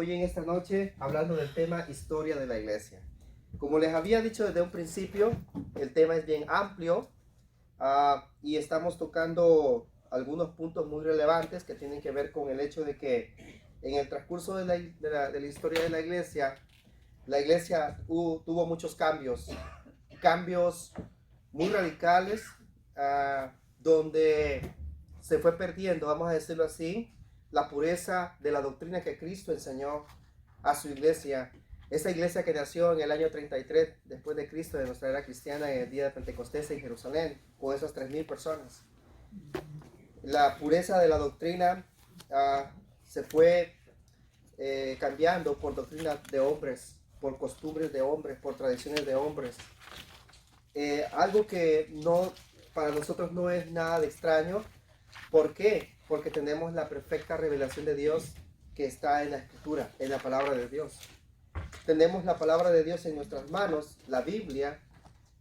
Hoy en esta noche hablando del tema historia de la iglesia. Como les había dicho desde un principio, el tema es bien amplio y estamos tocando algunos puntos muy relevantes que tienen que ver con el hecho de que en el transcurso de la historia de la iglesia tuvo muchos cambios muy radicales, donde se fue perdiendo, vamos a decirlo así, la pureza de la doctrina que Cristo enseñó a su iglesia. Esa iglesia que nació en el año 33 después de Cristo, de nuestra era cristiana, en el día de Pentecostés en Jerusalén, con esas 3,000 personas. La pureza de la doctrina se fue cambiando por doctrina de hombres, por costumbres de hombres, por tradiciones de hombres. Algo que para nosotros no es nada de extraño. ¿Por qué? Porque tenemos la perfecta revelación de Dios que está en la Escritura, en la palabra de Dios. Tenemos la palabra de Dios en nuestras manos, la Biblia.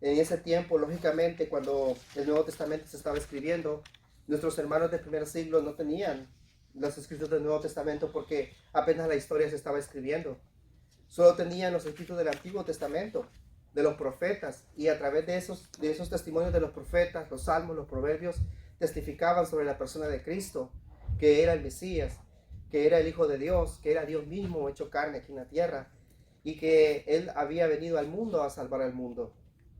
En ese tiempo, lógicamente, cuando el Nuevo Testamento se estaba escribiendo, nuestros hermanos del primer siglo no tenían los escritos del Nuevo Testamento porque apenas la historia se estaba escribiendo. Solo tenían los escritos del Antiguo Testamento, de los profetas, y a través de esos testimonios de los profetas, los salmos, los proverbios, testificaban sobre la persona de Cristo, que era el Mesías, que era el Hijo de Dios, que era Dios mismo hecho carne aquí en la tierra, y que Él había venido al mundo a salvar al mundo,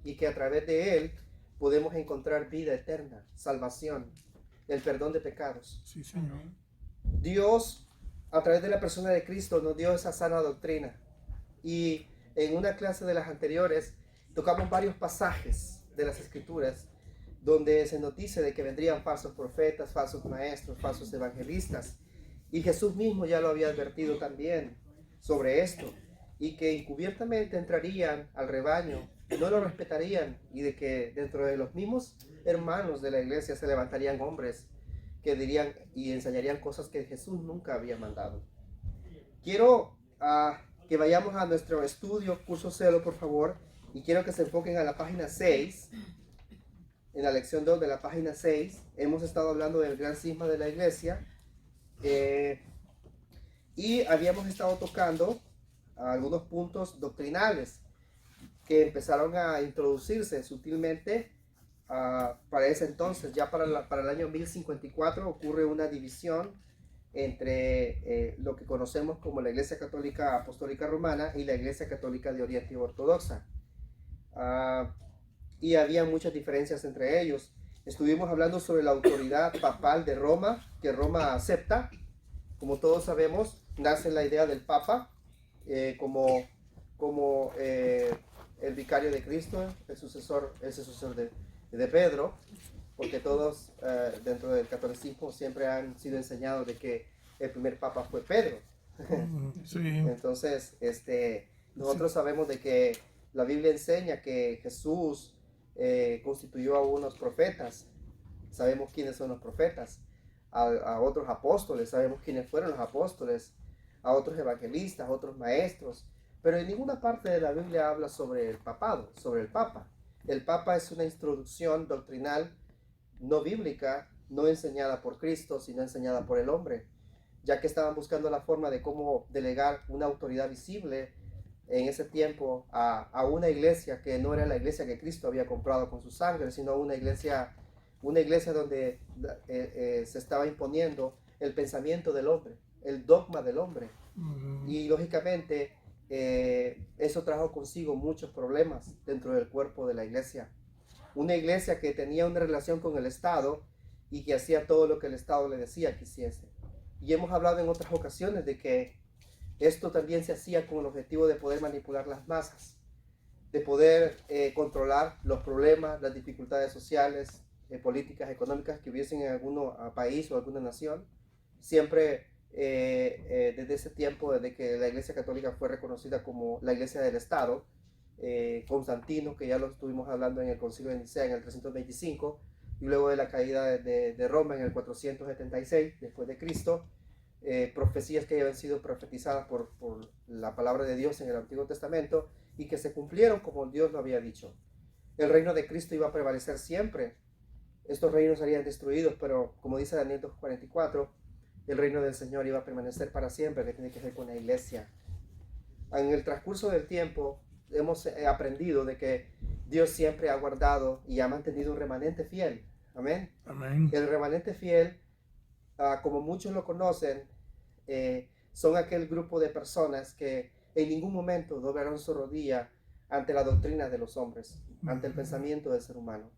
y que a través de Él podemos encontrar vida eterna, salvación, el perdón de pecados. Sí, Señor. Dios, a través de la persona de Cristo, nos dio esa sana doctrina. Y en una clase de las anteriores tocamos varios pasajes de las Escrituras donde se nos dice de que vendrían falsos profetas, falsos maestros, falsos evangelistas. Y Jesús mismo ya lo había advertido también sobre esto. Y que encubiertamente entrarían al rebaño, no lo respetarían, y de que dentro de los mismos hermanos de la iglesia se levantarían hombres que dirían y enseñarían cosas que Jesús nunca había mandado. Quiero que vayamos a nuestro estudio, curso Celo, por favor, y quiero que se enfoquen a la página 6. En la lección 2 de la página 6 hemos estado hablando del gran cisma de la iglesia, y habíamos estado tocando algunos puntos doctrinales que empezaron a introducirse sutilmente para ese entonces. Ya para el año 1054 ocurre una división entre lo que conocemos como la Iglesia Católica Apostólica Romana y la Iglesia Católica de Oriente Ortodoxa. Y había muchas diferencias entre ellos. Estuvimos hablando sobre la autoridad papal de Roma, que Roma acepta. Como todos sabemos, nace la idea del Papa como el vicario de Cristo, el sucesor de Pedro, porque todos dentro del catolicismo siempre han sido enseñados de que el primer papa fue Pedro. Sí. Entonces, nosotros sabemos de que la Biblia enseña que Jesús constituyó a unos profetas. Sabemos quiénes son los profetas, a otros apóstoles, sabemos quiénes fueron los apóstoles, a otros evangelistas, a otros maestros, pero en ninguna parte de la Biblia habla sobre el papado, sobre el papa. El papa es una instrucción doctrinal no bíblica, no enseñada por Cristo, sino enseñada por el hombre, ya que estaban buscando la forma de cómo delegar una autoridad visible en ese tiempo a una iglesia que no era la iglesia que Cristo había comprado con su sangre, sino una iglesia donde se estaba imponiendo el pensamiento del hombre, el dogma del hombre. Y lógicamente eso trajo consigo muchos problemas dentro del cuerpo de la iglesia. Una iglesia que tenía una relación con el Estado y que hacía todo lo que el Estado le decía que hiciese. Y hemos hablado en otras ocasiones de que esto también se hacía con el objetivo de poder manipular las masas, de poder controlar los problemas, las dificultades sociales, políticas, económicas que hubiesen en algún país o alguna nación. Siempre desde ese tiempo, desde que la Iglesia Católica fue reconocida como la Iglesia del Estado, Constantino, que ya lo estuvimos hablando en el Concilio de Nicea en el 325, y luego de la caída de Roma en el 476 después de Cristo, profecías que habían sido profetizadas por la palabra de Dios en el Antiguo Testamento y que se cumplieron como Dios lo había dicho. El reino de Cristo iba a prevalecer siempre. Estos reinos serían destruidos, pero como dice Daniel 2:44, el reino del Señor iba a permanecer para siempre, que tiene que ver con la iglesia. En el transcurso del tiempo hemos aprendido de que Dios siempre ha guardado y ha mantenido un remanente fiel. Amén. Amén. El remanente fiel, como muchos lo conocen, son aquel grupo de personas que en ningún momento doblaron su rodilla ante la doctrina de los hombres, ante el pensamiento del ser humano.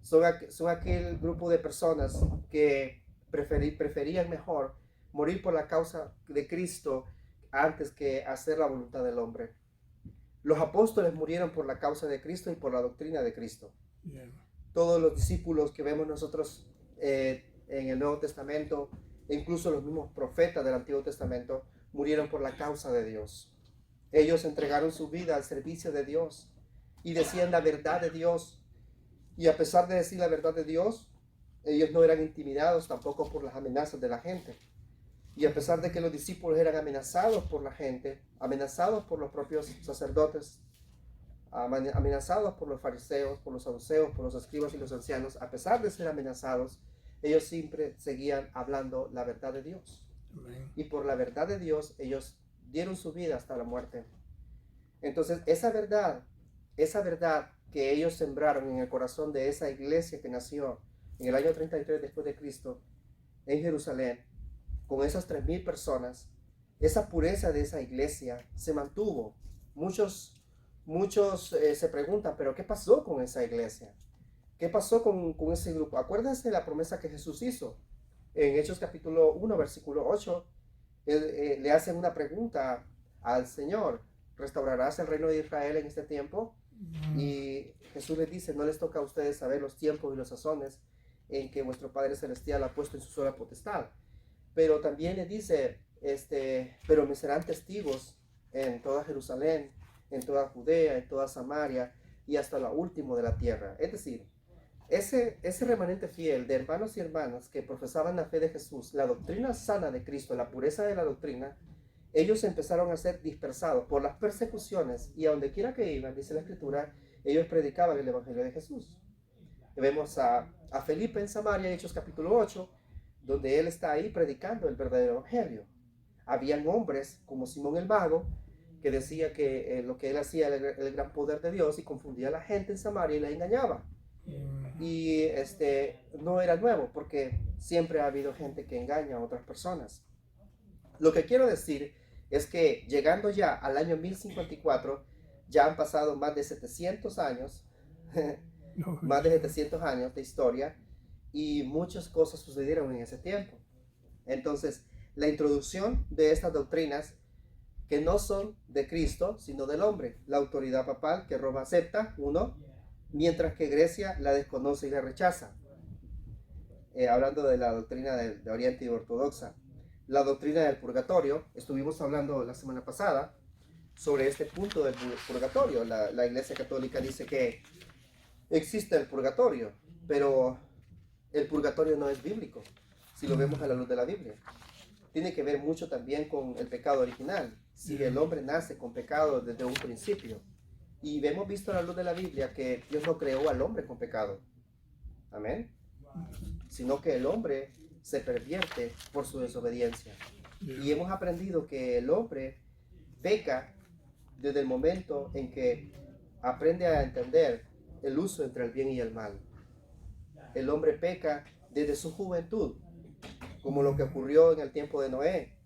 Son aquel grupo de personas que preferían mejor morir por la causa de Cristo antes que hacer la voluntad del hombre. Los apóstoles murieron por la causa de Cristo y por la doctrina de Cristo. Yeah. Todos los discípulos que vemos nosotros en el Nuevo Testamento, e incluso los mismos profetas del Antiguo Testamento, murieron por la causa de Dios. Ellos entregaron su vida al servicio de Dios y decían la verdad de Dios. Y a pesar de decir la verdad de Dios, ellos no eran intimidados tampoco por las amenazas de la gente. Y a pesar de que los discípulos eran amenazados por la gente, amenazados por los propios sacerdotes, amenazados por los fariseos, por los saduceos, por los escribas y los ancianos, a pesar de ser amenazados, ellos siempre seguían hablando la verdad de Dios. Amén. Y por la verdad de Dios, ellos dieron su vida hasta la muerte. Entonces, esa verdad que ellos sembraron en el corazón de esa iglesia que nació en el año 33 después de Cristo, en Jerusalén, con esas 3,000 personas, esa pureza de esa iglesia se mantuvo. Muchos se preguntan, pero ¿qué pasó con esa iglesia? ¿Qué pasó con ese grupo? Acuérdense de la promesa que Jesús hizo. En Hechos capítulo 1, versículo 8, le hacen una pregunta al Señor: ¿restaurarás el reino de Israel en este tiempo? Y Jesús les dice: no les toca a ustedes saber los tiempos y los sazones en que vuestro Padre Celestial ha puesto en su sola potestad. Pero también le dice, pero me serán testigos en toda Jerusalén, en toda Judea, en toda Samaria y hasta lo último de la tierra. Es decir, ese remanente fiel de hermanos y hermanas que profesaban la fe de Jesús, la doctrina sana de Cristo, la pureza de la doctrina, ellos empezaron a ser dispersados por las persecuciones, y a donde quiera que iban, dice la Escritura, ellos predicaban el Evangelio de Jesús. Vemos a Felipe en Samaria, Hechos capítulo 8, donde él está ahí predicando el verdadero Evangelio. Habían hombres como Simón el Mago, que decía que lo que él hacía era el gran poder de Dios, y confundía a la gente en Samaria y la engañaba. Y no era nuevo, porque siempre ha habido gente que engaña a otras personas. Lo que quiero decir es que llegando ya al año 1054, ya han pasado más de 700 años, más de 700 años de historia, y muchas cosas sucedieron en ese tiempo. Entonces, la introducción de estas doctrinas, que no son de Cristo, sino del hombre. La autoridad papal que Roma acepta, uno, mientras que Grecia la desconoce y la rechaza. Hablando de la doctrina de Oriente y ortodoxa. La doctrina del purgatorio, estuvimos hablando la semana pasada sobre este punto del purgatorio. La Iglesia Católica dice que existe el purgatorio, pero el purgatorio no es bíblico, si lo vemos a la luz de la Biblia. Tiene que ver mucho también con el pecado original, si el hombre nace con pecado desde un principio. Y hemos visto a la luz de la Biblia que Dios no creó al hombre con pecado. Amén. Sino que el hombre se pervierte por su desobediencia. Y hemos aprendido que el hombre peca desde el momento en que aprende a entender el uso entre el bien y el mal. El hombre peca desde su juventud, como lo que ocurrió en el tiempo de Noé.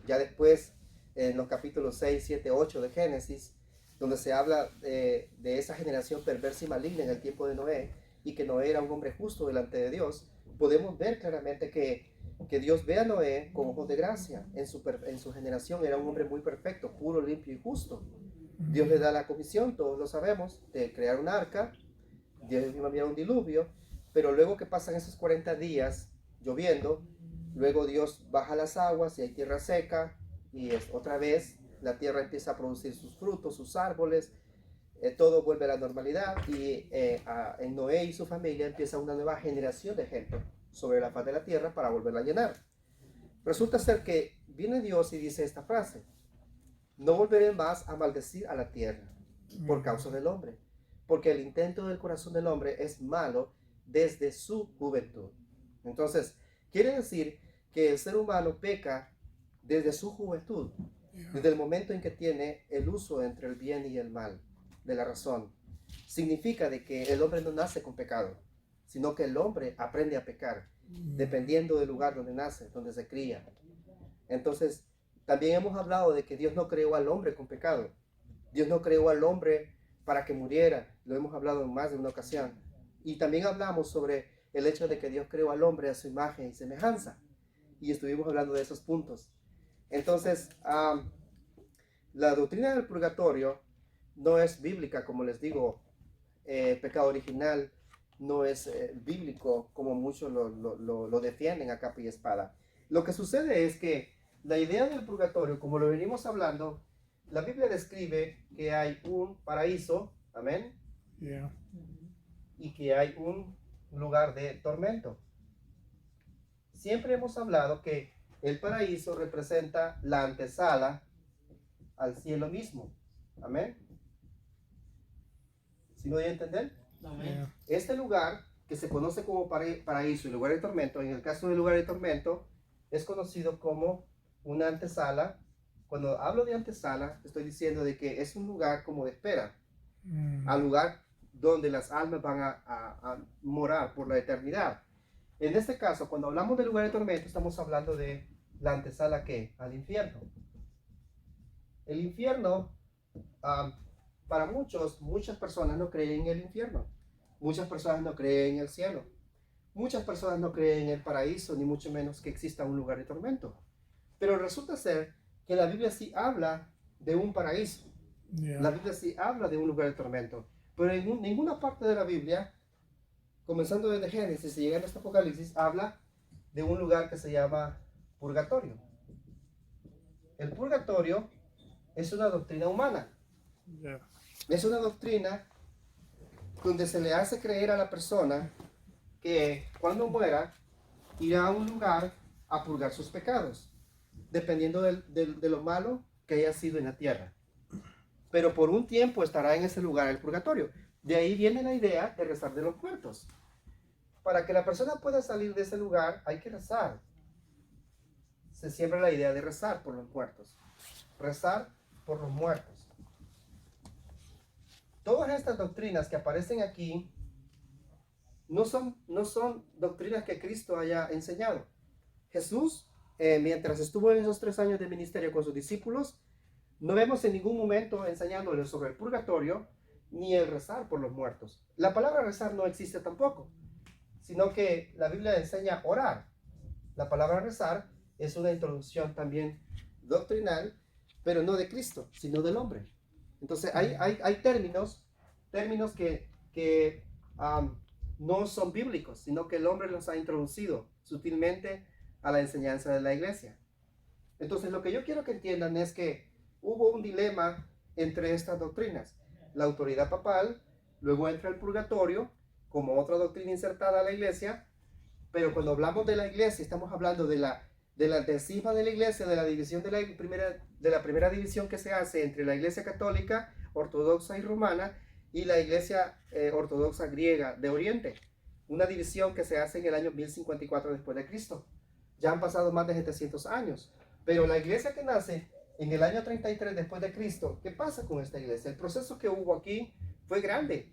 Ya después, en los capítulos 6, 7, 8 de Génesis, donde se habla de esa generación perversa y maligna en el tiempo de Noé, y que Noé era un hombre justo delante de Dios, podemos ver claramente que Dios ve a Noé con ojos de gracia. En su generación era un hombre muy perfecto, puro, limpio y justo. Dios le da la comisión, todos lo sabemos, de crear un arca. Dios iba a enviar un diluvio, pero luego que pasan esos 40 días lloviendo, luego Dios baja las aguas y hay tierra seca, y otra vez la tierra empieza a producir sus frutos, sus árboles, todo vuelve a la normalidad, y en Noé y su familia empieza una nueva generación de gente sobre la faz de la tierra para volverla a llenar. Resulta ser que viene Dios y dice esta frase: no volveré más a maldecir a la tierra por causa del hombre, porque el intento del corazón del hombre es malo desde su juventud. Entonces, quiere decir que el ser humano peca desde su juventud, desde el momento en que tiene el uso entre el bien y el mal de la razón. Significa de que el hombre no nace con pecado, sino que el hombre aprende a pecar, dependiendo del lugar donde nace, donde se cría. Entonces, también hemos hablado de que Dios no creó al hombre con pecado. Dios no creó al hombre para que muriera. Lo hemos hablado en más de una ocasión. Y también hablamos sobre el hecho de que Dios creó al hombre a su imagen y semejanza. Y estuvimos hablando de esos puntos. Entonces, la doctrina del purgatorio no es bíblica, como les digo. Pecado original no es bíblico, como muchos lo defienden a capa y espada. Lo que sucede es que la idea del purgatorio, como lo venimos hablando, la Biblia describe que hay un paraíso, amén, Yeah. y que hay un lugar de tormento. Siempre hemos hablado que el paraíso representa la antesala al cielo mismo, amén. ¿Sí me doy a entender? Yeah. Este lugar, que se conoce como paraíso y lugar de tormento, en el caso del lugar de tormento, es conocido como una antesala. Cuando hablo de antesala, estoy diciendo de que es un lugar como de espera, al lugar donde las almas van a morar por la eternidad. En este caso, cuando hablamos del lugar de tormento, estamos hablando de la antesala ¿qué? Al infierno. El infierno, para muchas personas no creen en el infierno. Muchas personas no creen en el cielo. Muchas personas no creen en el paraíso, ni mucho menos que exista un lugar de tormento. Pero resulta ser que la Biblia sí habla de un paraíso. Yeah. La Biblia sí habla de un lugar de tormento. Pero en ninguna parte de la Biblia, comenzando desde Génesis y llegando hasta Apocalipsis, habla de un lugar que se llama purgatorio. El purgatorio es una doctrina humana. Yeah. Es una doctrina donde se le hace creer a la persona que cuando muera irá a un lugar a purgar sus pecados, dependiendo de lo malo que haya sido en la tierra. Pero por un tiempo estará en ese lugar el purgatorio. De ahí viene la idea de rezar de los muertos. Para que la persona pueda salir de ese lugar hay que rezar. Se siembra la idea de rezar por los muertos. Rezar por los muertos. Todas estas doctrinas que aparecen aquí no son doctrinas que Cristo haya enseñado. Jesús, mientras estuvo en esos 3 años de ministerio con sus discípulos, no vemos en ningún momento enseñándoles sobre el purgatorio ni el rezar por los muertos. La palabra rezar no existe tampoco, sino que la Biblia enseña orar. La palabra rezar es una introducción también doctrinal, pero no de Cristo, sino del hombre. Entonces hay términos que no son bíblicos, sino que el hombre los ha introducido sutilmente a la enseñanza de la iglesia. Entonces lo que yo quiero que entiendan es que hubo un dilema entre estas doctrinas. La autoridad papal, luego entra el purgatorio como otra doctrina insertada a la iglesia, pero cuando hablamos de la iglesia estamos hablando de la cisma de la iglesia, de la división de la primera división que se hace entre la iglesia católica, ortodoxa y romana y la iglesia ortodoxa griega de Oriente, una división que se hace en el año 1054 después de Cristo. Ya han pasado más de 700 años, pero la iglesia que nace en el año 33 después de Cristo, ¿qué pasa con esta iglesia? El proceso que hubo aquí fue grande.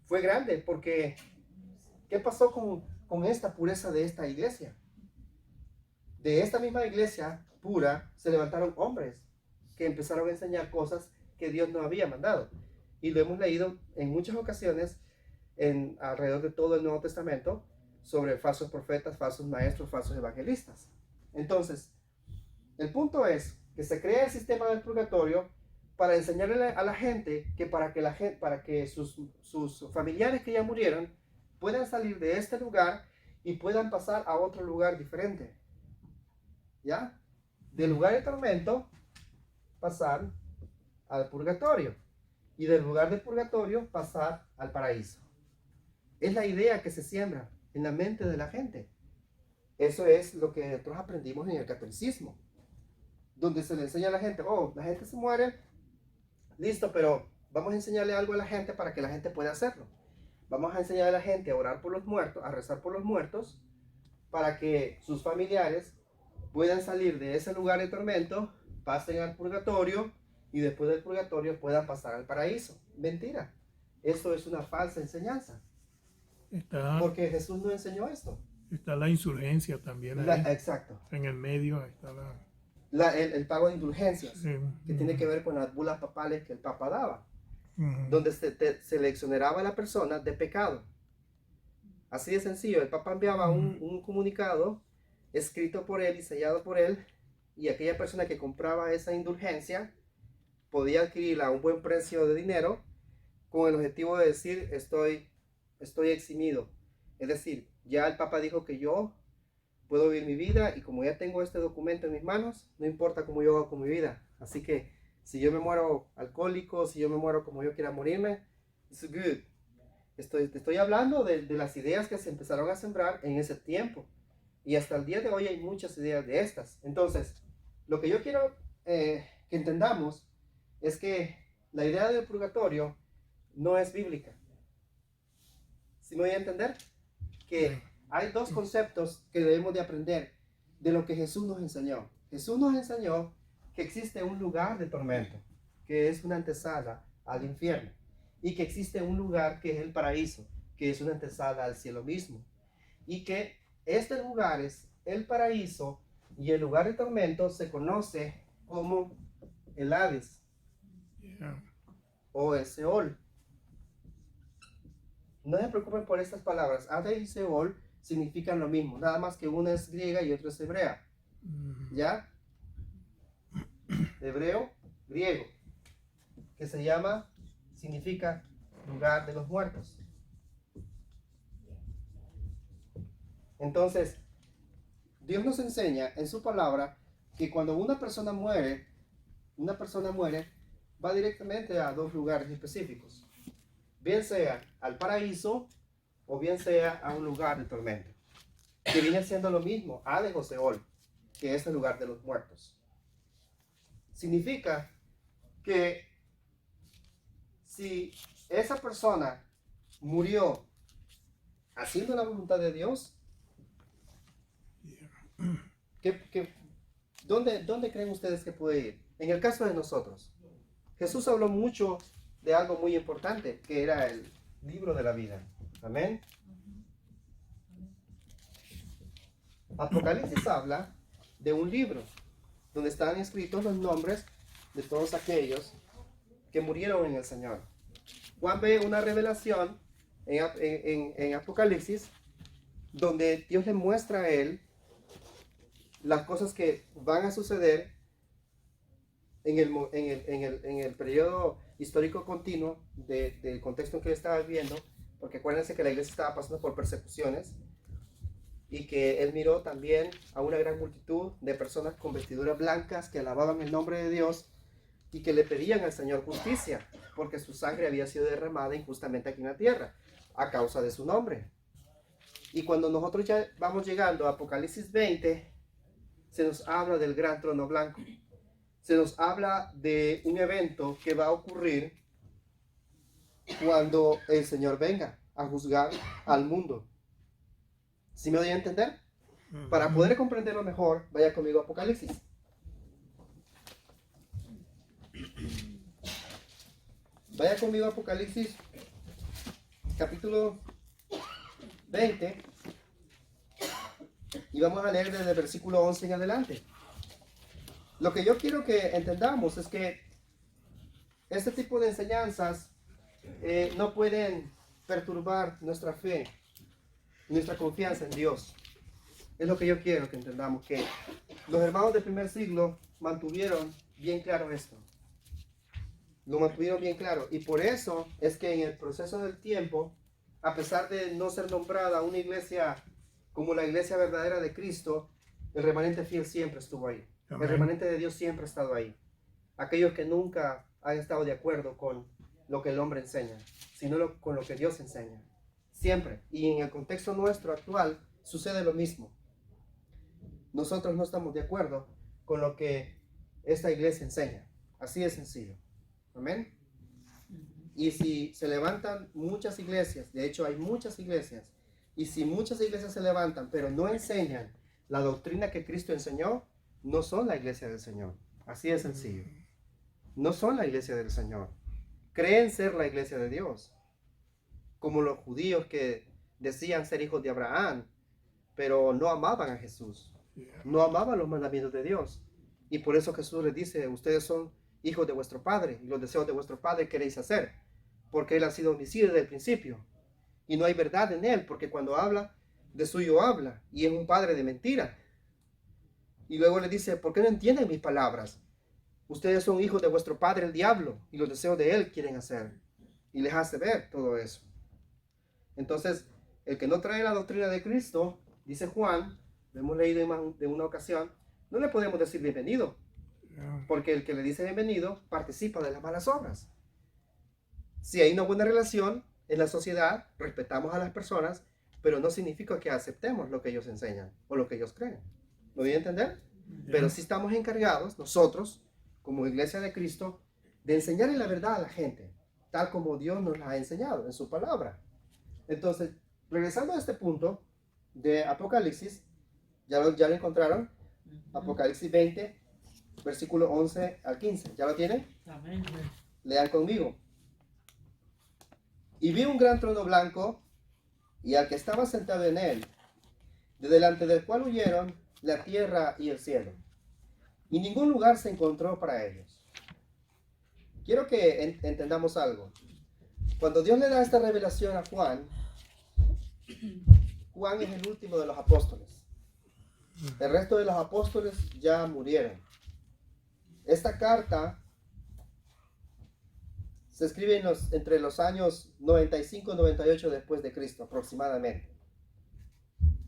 Fue grande porque ¿qué pasó con esta pureza de esta iglesia? De esta misma iglesia pura se levantaron hombres que empezaron a enseñar cosas que Dios no había mandado. Y lo hemos leído en muchas ocasiones alrededor de todo el Nuevo Testamento sobre falsos profetas, falsos maestros, falsos evangelistas. Entonces, el punto es que se crea el sistema del purgatorio para enseñarle a la gente que para que sus familiares que ya murieron puedan salir de este lugar y puedan pasar a otro lugar diferente. ¿Ya? Del lugar de tormento pasar al purgatorio y del lugar del purgatorio pasar al paraíso. Es la idea que se siembra en la mente de la gente. Eso es lo que nosotros aprendimos en el catolicismo, donde se le enseña a la gente, la gente se muere, listo, pero vamos a enseñarle algo a la gente para que la gente pueda hacerlo. Vamos a enseñar a la gente a orar por los muertos, a rezar por los muertos, para que sus familiares puedan salir de ese lugar de tormento, pasen al purgatorio y después del purgatorio puedan pasar al paraíso. Mentira. Eso es una falsa enseñanza. Porque Jesús no enseñó esto. Está la insurgencia también ahí. Exacto. En el medio está el pago de indulgencias, que tiene que ver con las bulas papales que el Papa daba, donde se le exoneraba a la persona de pecado. Así de sencillo, el Papa enviaba un comunicado escrito por él y sellado por él, y aquella persona que compraba esa indulgencia podía adquirirla a un buen precio de dinero con el objetivo de decir estoy eximido. Es decir, ya el Papa dijo que yo puedo vivir mi vida y como ya tengo este documento en mis manos, no importa cómo yo hago con mi vida. Así que si yo me muero alcohólico, si yo me muero como yo quiera morirme, it's good. Te estoy hablando de las ideas que se empezaron a sembrar en ese tiempo. Y hasta el día de hoy hay muchas ideas de estas. Entonces, lo que yo quiero que entendamos es que la idea del purgatorio no es bíblica. ¿Sí me voy a entender? Que hay dos conceptos que debemos de aprender de lo que Jesús nos enseñó. Jesús nos enseñó que existe un lugar de tormento, que es una antesala al infierno, y que existe un lugar que es el paraíso, que es una antesala al cielo mismo, y que este lugar es el paraíso y el lugar de tormento se conoce como el Hades o el Seol. No se preocupen por estas palabras. Hades y Seol significan lo mismo, nada más que una es griega y otra es hebrea. ¿Ya? Hebreo, griego, que significa lugar de los muertos. Entonces, Dios nos enseña en su palabra que cuando una persona muere va directamente a dos lugares específicos. Bien sea al paraíso o bien sea a un lugar de tormento, que viene siendo lo mismo, Hades o Seol, que es el lugar de los muertos. Significa que si esa persona murió haciendo la voluntad de Dios, ¿dónde creen ustedes que puede ir? En el caso de nosotros, Jesús habló mucho de algo muy importante, que era el libro de la vida. Amén. Apocalipsis habla de un libro donde están escritos los nombres de todos aquellos que murieron en el Señor. Juan ve una revelación en Apocalipsis donde Dios le muestra a él las cosas que van a suceder en el periodo histórico continuo del contexto en que él estaba viviendo, porque acuérdense que la iglesia estaba pasando por persecuciones y que él miró también a una gran multitud de personas con vestiduras blancas que alababan el nombre de Dios y que le pedían al Señor justicia, porque su sangre había sido derramada injustamente aquí en la tierra, a causa de su nombre. Y cuando nosotros ya vamos llegando a Apocalipsis 20, se nos habla del gran trono blanco. Se nos habla de un evento que va a ocurrir cuando el Señor venga a juzgar al mundo. ¿Sí me doy a entender? Para poder comprenderlo mejor, vaya conmigo a Apocalipsis. Vaya conmigo a Apocalipsis, capítulo 20, y vamos a leer desde el versículo 11 en adelante. Lo que yo quiero que entendamos es que este tipo de enseñanzas no pueden perturbar nuestra fe, nuestra confianza en Dios. Es lo que yo quiero que entendamos, que los hermanos del primer siglo mantuvieron bien claro esto. Lo mantuvieron bien claro. Y por eso es que en el proceso del tiempo, a pesar de no ser nombrada una iglesia como la iglesia verdadera de Cristo, el remanente fiel siempre estuvo ahí. Amén. El remanente de Dios siempre ha estado ahí. Aquellos que nunca han estado de acuerdo con lo que el hombre enseña, sino con lo que Dios enseña. Siempre. Y en el contexto nuestro actual sucede lo mismo. Nosotros no estamos de acuerdo con lo que esta iglesia enseña. Así de sencillo. Amén. Y si se levantan muchas iglesias, de hecho hay muchas iglesias, Y si muchas iglesias se levantan, pero no enseñan la doctrina que Cristo enseñó, no son la iglesia del Señor. Así de sencillo. No son la iglesia del Señor. Creen ser la iglesia de Dios. Como los judíos que decían ser hijos de Abraham, pero no amaban a Jesús. No amaban los mandamientos de Dios. Y por eso Jesús les dice, ustedes son hijos de vuestro Padre, y los deseos de vuestro Padre queréis hacer, porque Él ha sido homicida desde el principio. Y no hay verdad en Él, porque cuando habla, de suyo habla, y es un padre de mentira. Y luego le dice, ¿por qué no entienden mis palabras? Ustedes son hijos de vuestro padre el diablo, y los deseos de Él quieren hacer. Y les hace ver todo eso. Entonces, el que no trae la doctrina de Cristo, dice Juan, lo hemos leído en más de una ocasión, no le podemos decir bienvenido, porque el que le dice bienvenido participa de las malas obras. Si hay una buena relación en la sociedad, respetamos a las personas, pero no significa que aceptemos lo que ellos enseñan o lo que ellos creen. ¿Lo voy a entender? Pero sí estamos encargados, nosotros, como iglesia de Cristo, de enseñarle la verdad a la gente, tal como Dios nos la ha enseñado en su palabra. Entonces, regresando a este punto de Apocalipsis, ¿ya lo encontraron? Apocalipsis 20, versículo 11 al 15. ¿Ya lo tienen? Amén. Lean conmigo. Y vi un gran trono blanco y al que estaba sentado en él, de delante del cual huyeron la tierra y el cielo, y ningún lugar se encontró para ellos. Quiero que entendamos algo. Cuando Dios le da esta revelación a Juan, Juan es el último de los apóstoles. El resto de los apóstoles ya murieron. Esta carta se escribe entre los años 95 y 98 después de Cristo, aproximadamente.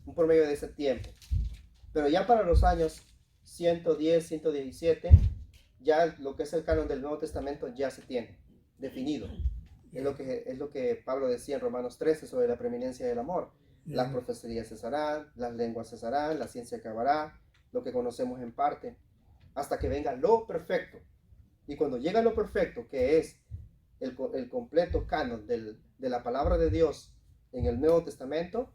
Un promedio de ese tiempo. Pero ya para los años 110, 117, ya lo que es el canon del Nuevo Testamento ya se tiene definido. Es lo que Pablo decía en Romanos 13 sobre la preeminencia del amor. Las profecías cesarán, las lenguas cesarán, la ciencia acabará, lo que conocemos en parte, hasta que venga lo perfecto. Y cuando llega lo perfecto, que es el completo canon de la palabra de Dios en el Nuevo Testamento,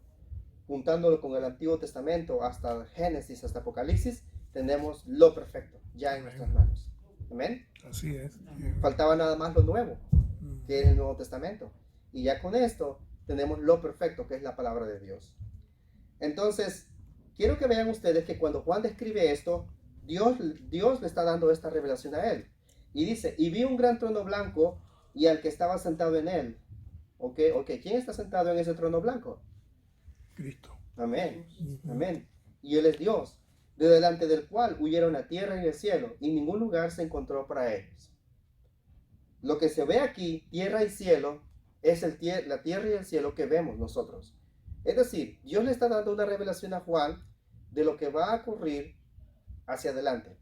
juntándolo con el Antiguo Testamento hasta Génesis, hasta Apocalipsis, tenemos lo perfecto ya en nuestras manos. Amén. Así es. Faltaba nada más lo nuevo, que es el Nuevo Testamento. Y ya con esto tenemos lo perfecto, que es la palabra de Dios. Entonces, quiero que vean ustedes que cuando Juan describe esto, Dios le está dando esta revelación a él. Y dice, y vi un gran trono blanco y al que estaba sentado en él. Ok, ¿quién está sentado en ese trono blanco? Cristo. Amén, amén. Y Él es Dios, de delante del cual huyeron la tierra y el cielo, y ningún lugar se encontró para ellos. Lo que se ve aquí, tierra y cielo, es la tierra y el cielo que vemos nosotros. Es decir, Dios le está dando una revelación a Juan de lo que va a ocurrir hacia adelante.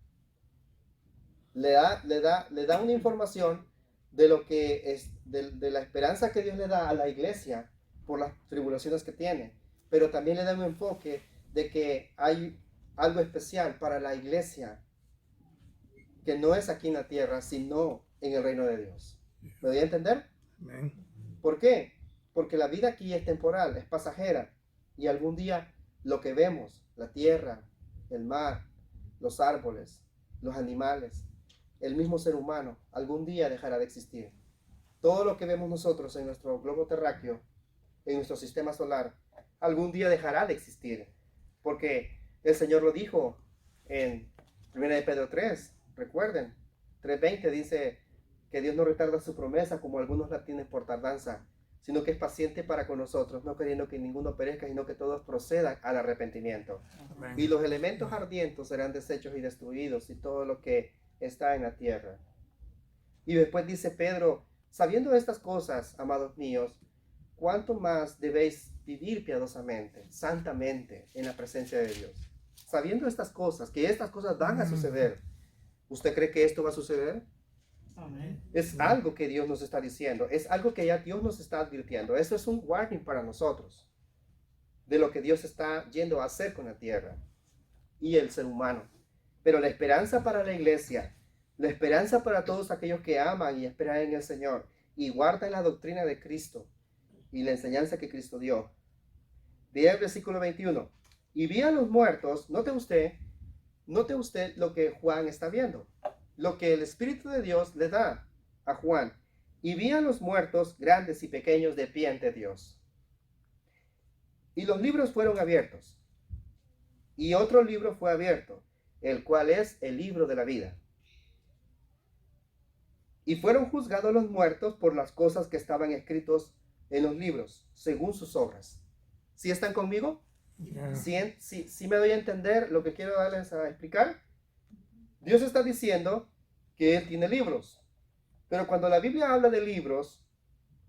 Le da una información de lo que es, de la esperanza que Dios le da a la iglesia por las tribulaciones que tiene, pero también le da un enfoque de que hay algo especial para la iglesia que no es aquí en la tierra, sino en el reino de Dios. ¿Me doy a entender? Amén. ¿Por qué? Porque la vida aquí es temporal, es pasajera, y algún día lo que vemos, la tierra, el mar, los árboles, los animales, el mismo ser humano, algún día dejará de existir. Todo lo que vemos nosotros en nuestro globo terráqueo, en nuestro sistema solar, algún día dejará de existir, porque el Señor lo dijo en 1 de Pedro 3, recuerden, 3:20 dice que Dios no retarda su promesa como algunos la tienen por tardanza, sino que es paciente para con nosotros, no queriendo que ninguno perezca, sino que todos procedan al arrepentimiento. Amén. Y los elementos ardientes serán deshechos y destruidos, y todo lo que está en la tierra. Y después dice Pedro, sabiendo estas cosas, amados míos, ¿cuánto más debéis vivir piadosamente, santamente, en la presencia de Dios? Sabiendo estas cosas, que estas cosas van a suceder. ¿Usted cree que esto va a suceder? Amén. Es algo que Dios nos está diciendo, es algo que ya Dios nos está advirtiendo. Eso es un warning para nosotros de lo que Dios está yendo a hacer con la tierra y el ser humano. Pero la esperanza para la iglesia, la esperanza para todos aquellos que aman y esperan en el Señor y guardan la doctrina de Cristo y la enseñanza que Cristo dio, Dice el versículo 21. Y vi a los muertos, note usted lo que Juan está viendo, lo que el Espíritu de Dios le da a Juan. Y vi a los muertos, grandes y pequeños, de pie ante Dios. Y los libros fueron abiertos. Y otro libro fue abierto, el cual es el libro de la vida. Y fueron juzgados los muertos por las cosas que estaban escritos en los libros, según sus obras. ¿Sí están conmigo? Yeah. ¿Sí me doy a entender lo que quiero darles a explicar? Dios está diciendo que Él tiene libros. Pero cuando la Biblia habla de libros,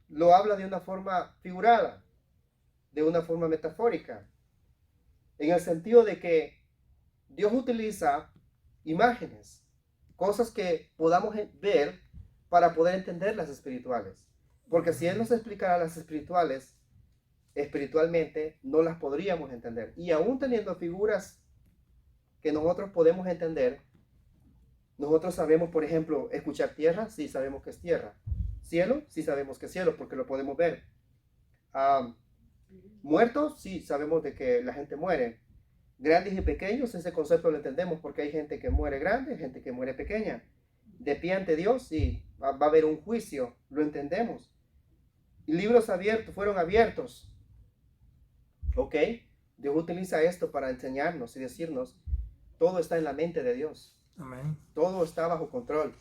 lo habla de una forma figurada, de una forma metafórica, en el sentido de que Dios utiliza imágenes, cosas que podamos ver para poder entender las espirituales. Porque si Él nos explicara las espirituales, espiritualmente no las podríamos entender. Y aún teniendo figuras que nosotros podemos entender, nosotros sabemos, por ejemplo, escuchar tierra, sí sabemos que es tierra. Cielo, sí sabemos que es cielo, porque lo podemos ver. Muertos, sí sabemos de que la gente muere. Grandes y pequeños, ese concepto lo entendemos, porque hay gente que muere grande, gente que muere pequeña. De pie ante Dios, sí, va a haber un juicio, lo entendemos. Y libros abiertos, fueron abiertos. ¿Ok? Dios utiliza esto para enseñarnos y decirnos, todo está en la mente de Dios. Amén. Todo está bajo control.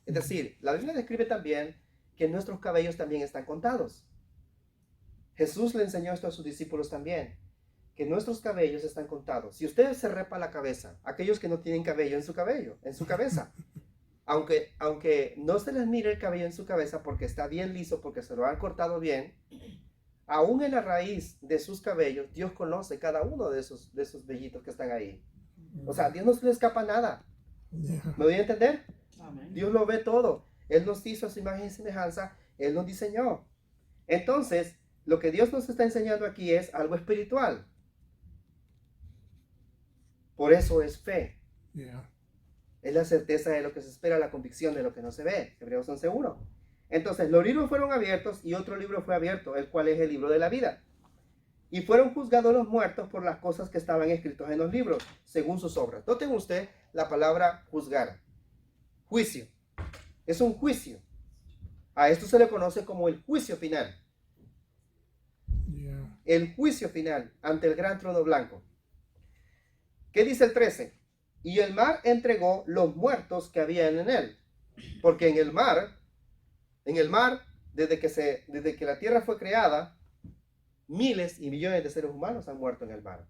Es decir, la Biblia describe también que nuestros cabellos también están contados. Jesús le enseñó esto a sus discípulos también, que nuestros cabellos están contados. Si usted se repa la cabeza, aquellos que no tienen cabello, en su cabeza, aunque no se les mire el cabello en su cabeza porque está bien liso, porque se lo han cortado bien, aún en la raíz de sus cabellos, Dios conoce cada uno de esos vellitos que están ahí. O sea, a Dios no se le escapa nada. Yeah. ¿Me voy a entender? Amén. Dios lo ve todo. Él nos hizo a su imagen y semejanza. Él nos diseñó. Entonces, lo que Dios nos está enseñando aquí es algo espiritual. Por eso es fe. Yeah. Es la certeza de lo que se espera, la convicción de lo que no se ve. Hebreos 11:1. Entonces, los libros fueron abiertos y otro libro fue abierto, el cual es el libro de la vida. Y fueron juzgados los muertos por las cosas que estaban escritos en los libros, según sus obras. Noten usted la palabra juzgar. Juicio. Es un juicio. A esto se le conoce como el juicio final. Yeah. El juicio final ante el gran trono blanco. ¿Qué dice el 13? Y el mar entregó los muertos que habían en él. Porque en el mar, desde que la tierra fue creada, miles y millones de seres humanos han muerto en el mar.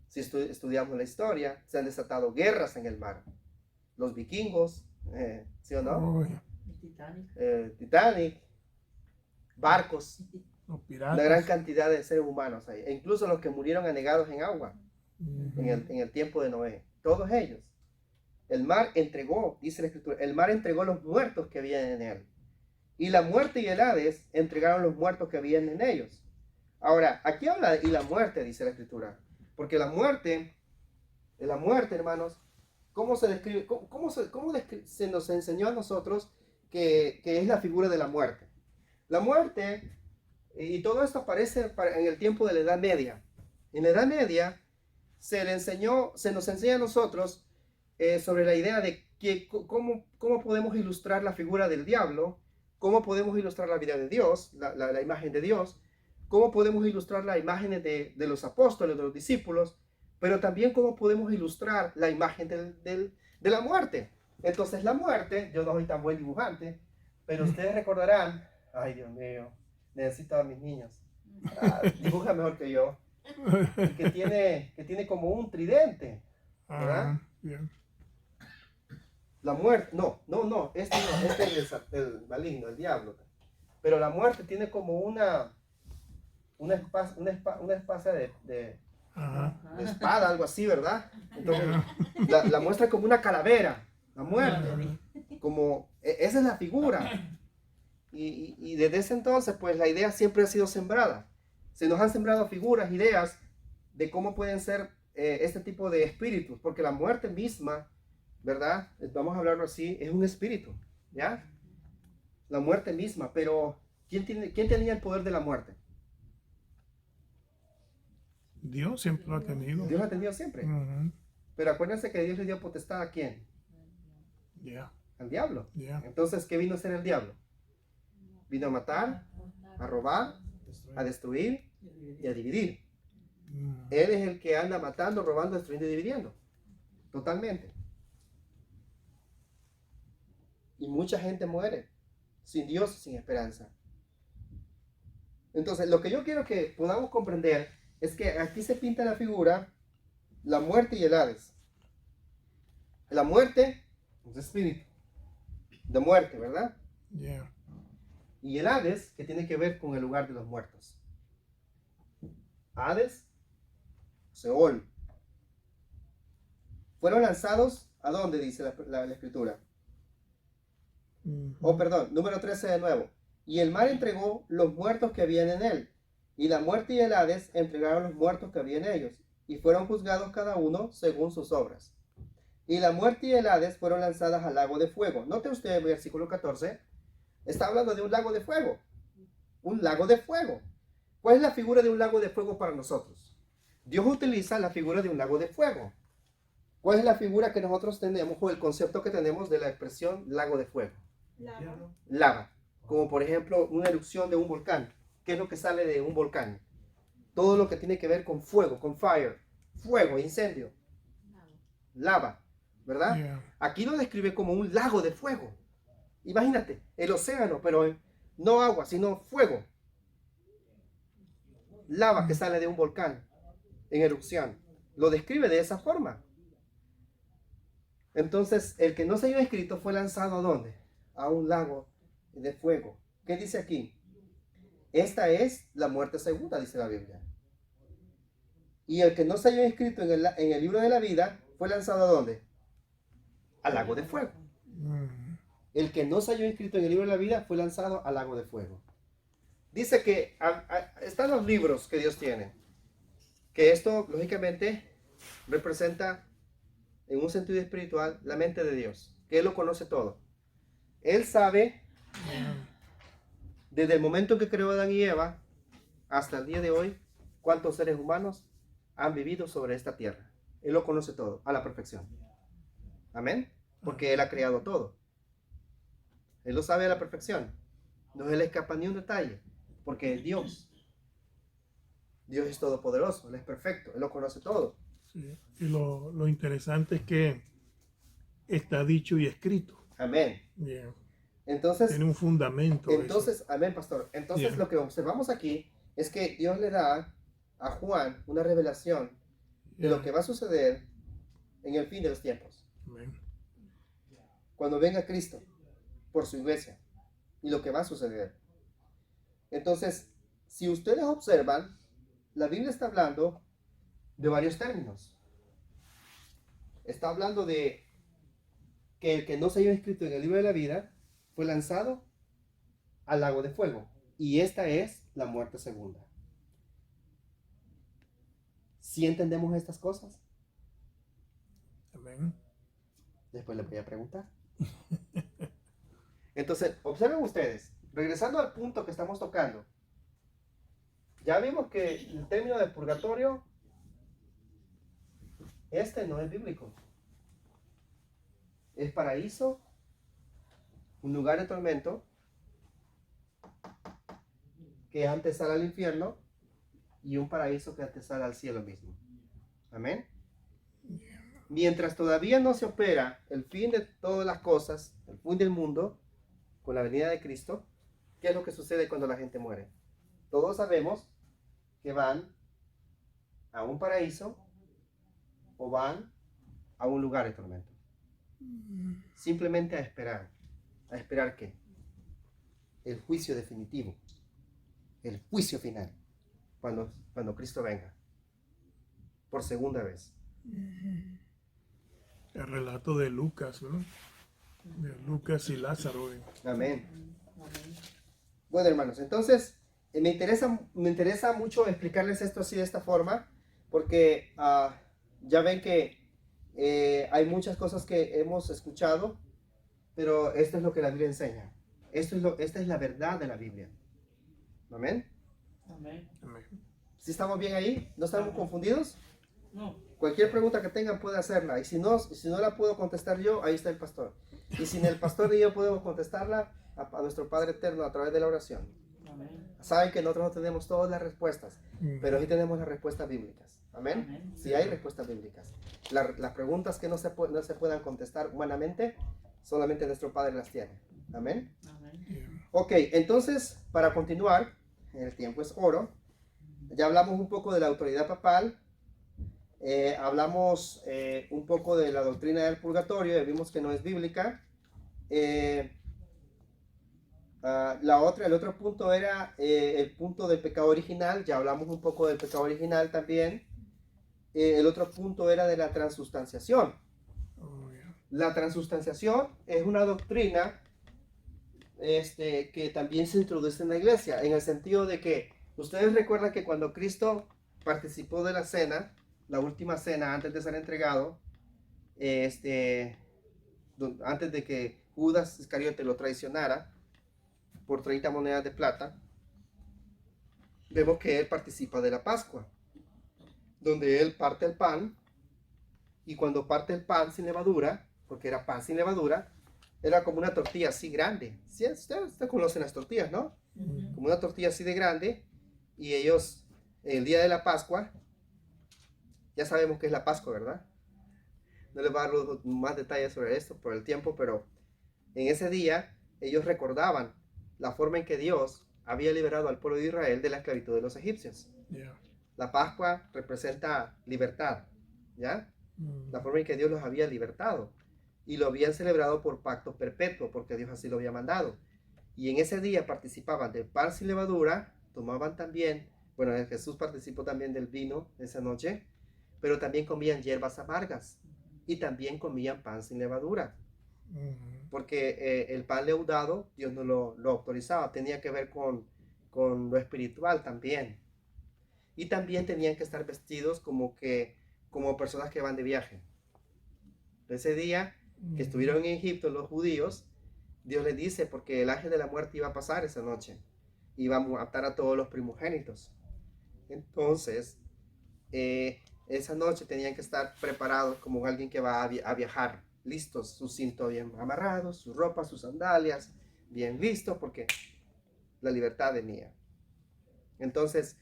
Si estudiamos la historia, se han desatado guerras en el mar. Los vikingos, ¿sí o no? Oh, yeah. Titanic, barcos, Los una gran piratas. cantidad de seres humanos ahí. E incluso los que murieron anegados en agua Ujú. en el tiempo de Noé. Todos ellos. El mar entregó, dice la escritura, el mar entregó los muertos que habían en él. Y la muerte y el Hades entregaron los muertos que habían en ellos. Ahora, aquí habla y la muerte, dice la escritura. Porque la muerte, hermanos, ¿cómo se describe? Se nos enseñó a nosotros que es la figura de la muerte? La muerte, y todo esto aparece en el tiempo de la Edad Media. En la Edad Media se nos enseña a nosotros sobre la idea de cómo podemos ilustrar la figura del diablo, cómo podemos ilustrar la vida de Dios, la imagen de Dios, cómo podemos ilustrar la imagen de los apóstoles, de los discípulos, pero también cómo podemos ilustrar la imagen de la muerte. Entonces la muerte, yo no soy tan buen dibujante, pero ustedes recordarán, ay Dios mío, necesito a mis niños, dibuja mejor que yo, que tiene como un tridente, ¿verdad? Yeah. La muerte, no, este es el maligno, el diablo. Pero la muerte tiene como una especie de Ajá. espada, algo así, ¿verdad? Entonces la muestra como una calavera, la muerte, como esa es la figura. Y desde ese entonces, pues la idea siempre ha sido sembrada. Se nos han sembrado figuras, ideas de cómo pueden ser este tipo de espíritus, porque la muerte misma, ¿verdad? Vamos a hablarlo así, es un espíritu, ¿ya? La muerte misma, pero ¿quién tenía el poder de la muerte? Dios siempre lo ha tenido. Dios lo ha tenido siempre. Ujú. Pero acuérdense que Dios le dio potestad ¿a quién? Ya, Al diablo. ya. Entonces, ¿qué vino a hacer el diablo? Vino a matar, a robar, a destruir y a dividir. Mm. Él es el que anda matando, robando, destruyendo y dividiendo. Totalmente. Y mucha gente muere sin Dios y sin esperanza. Entonces, lo que yo quiero que podamos comprender es que aquí se pinta la figura, la muerte y el Hades. La muerte es espíritu de muerte, ¿verdad? Ya. Y el Hades, que tiene que ver con el lugar de los muertos. Hades, Seol. Fueron lanzados, ¿a dónde dice la escritura? Ujú. Oh, perdón, número 13 de nuevo. Y el mar entregó los muertos que habían en él. Y la muerte y el Hades entregaron los muertos que había en ellos. Y fueron juzgados cada uno según sus obras. Y la muerte y el Hades fueron lanzadas al lago de fuego. Note usted el versículo 14. Está hablando de un lago de fuego. Un lago de fuego. ¿Cuál es la figura de un lago de fuego para nosotros? Dios utiliza la figura de un lago de fuego. ¿Cuál es la figura que nosotros tenemos o el concepto que tenemos de la expresión lago de fuego? Lava. Como por ejemplo una erupción de un volcán. ¿Qué es lo que sale de un volcán? Todo lo que tiene que ver con fuego, con fire. Fuego, incendio. Lava. ¿Verdad? Ya. Aquí lo describe como un lago de fuego. Imagínate, el océano, pero no agua, sino fuego. Lava que sale de un volcán en erupción. Lo describe de esa forma. Entonces, el que no se haya escrito fue lanzado ¿a dónde? A un lago de fuego. ¿Qué dice aquí? Esta es la muerte segunda, dice la Biblia. Y el que no se haya escrito en el libro de la vida fue lanzado ¿a dónde? Al lago de fuego. Mm. El que no se haya inscrito en el libro de la vida fue lanzado al lago de fuego. Dice que están los libros que Dios tiene. Que esto, lógicamente, representa, en un sentido espiritual, la mente de Dios. Que Él lo conoce todo. Él sabe, desde el momento que creó a Adán y Eva, hasta el día de hoy, cuántos seres humanos han vivido sobre esta tierra. Él lo conoce todo, a la perfección. Amén. Porque Él ha creado todo. Él lo sabe a la perfección. No se le escapa ni un detalle. Porque es Dios. Dios es todopoderoso. Él es perfecto. Él lo conoce todo. Sí. Y lo interesante es que está dicho y escrito. Amén. Ya. Entonces, Tiene un fundamento. eso. amén, pastor. Entonces, Yeah. lo que observamos aquí es que Dios le da a Juan una revelación de lo Ya. que va a suceder en el fin de los tiempos. Amén. Cuando venga Cristo por su iglesia. Y lo que va a suceder. Entonces, si ustedes observan, la Biblia está hablando de varios términos. Está hablando de que el que no se haya inscrito en el libro de la vida fue lanzado al lago de fuego. Y esta es la muerte segunda. ¿Sí entendemos estas cosas? Amén. Después les voy a preguntar. Entonces, observen ustedes, regresando al punto que estamos tocando, ya vimos que el término de purgatorio, este no es bíblico. Es paraíso, un lugar de tormento, que antesala al infierno, y un paraíso que antesala al cielo mismo. Amén. Mientras todavía no se opera el fin de todas las cosas, el fin del mundo, con la venida de Cristo, ¿qué es lo que sucede cuando la gente muere? Todos sabemos que van a un paraíso o van a un lugar de tormento. Simplemente a esperar. ¿A esperar qué? El juicio definitivo. El juicio final. Cuando Cristo venga. Por segunda vez. El relato de Lucas, ¿no? De Lucas y Lázaro. Amén. Bueno, hermanos, entonces me interesa mucho explicarles esto así de esta forma, porque ya ven que hay muchas cosas que hemos escuchado, pero esto es lo que la Biblia enseña. Esta es la verdad de la Biblia. Amén. Amén. Amén. ¿Sí estamos bien ahí? ¿No estamos confundidos? No. Cualquier pregunta que tengan puede hacerla. Y si no la puedo contestar yo, ahí está el pastor. Y si el pastor y yo podemos contestarla a nuestro Padre Eterno a través de la oración. Amén. Saben que nosotros no tenemos todas las respuestas, Ujú. pero sí tenemos las respuestas bíblicas. Amén. Amén. Sí hay respuestas bíblicas. Las preguntas que no se puedan contestar humanamente, solamente nuestro Padre las tiene. Amén. Amén. Yeah. Ok, entonces, para continuar, el tiempo es oro. Ya hablamos un poco de la autoridad papal. Hablamos un poco de la doctrina del purgatorio. Y vimos que no es bíblica. El otro punto era el punto del pecado original. Ya hablamos un poco del pecado original también. El otro punto era de la transustanciación. Oh, yeah. La transustanciación es una doctrina que también se introduce en la iglesia, en el sentido de que ustedes recuerdan que cuando Cristo participó de la cena, la última cena antes de ser entregado, antes de que Judas Iscariote lo traicionara por 30 monedas de plata, vemos que él participa de la Pascua, donde él parte el pan, y cuando parte el pan sin levadura, porque era pan sin levadura, era como una tortilla así grande. ¿Sí? Ustedes conocen las tortillas, ¿no? Ujú. Como una tortilla así de grande, y ellos, el día de la Pascua, ya sabemos que es la Pascua, ¿verdad? No les voy a dar más detalles sobre esto por el tiempo, pero en ese día ellos recordaban la forma en que Dios había liberado al pueblo de Israel de la esclavitud de los egipcios. Yeah. La Pascua representa libertad, ¿ya? Mm. La forma en que Dios los había libertado. Y lo habían celebrado por pacto perpetuo, porque Dios así lo había mandado. Y en ese día participaban del pan sin levadura, tomaban también, bueno, Jesús participó también del vino esa noche, pero también comían hierbas amargas y también comían pan sin levadura, Ujú. porque el pan leudado Dios no lo autorizaba, tenía que ver con lo espiritual también. Y también tenían que estar vestidos como personas que van de viaje. Ese día que estuvieron en Egipto los judíos, Dios les dice, porque el ángel de la muerte iba a pasar esa noche, iba a matar a todos los primogénitos. Entonces, esa noche tenían que estar preparados como alguien que va a viajar, listos, su cinto bien amarrado, su ropa, sus sandalias, bien listos, porque la libertad venía. Entonces,